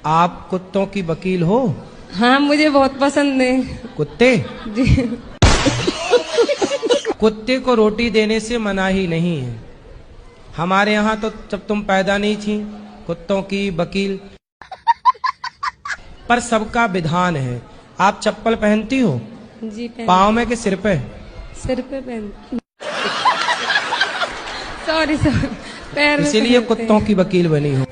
आप कुत्तों की वकील हो? हाँ, मुझे बहुत पसंद है कुत्ते? जी। कुत्ते को रोटी देने से मनाही नहीं है। हमारे यहाँ तो जब तुम पैदा नहीं थी, कुत्तों की वकील। पर सबका विधान है। आप चप्पल पहनती हो? जी पाँव में कि सिर पे? सिर पे पहन। सॉरी पैर में इसीलिए पहनते कुत्तों हैं। की वकील बनी हो।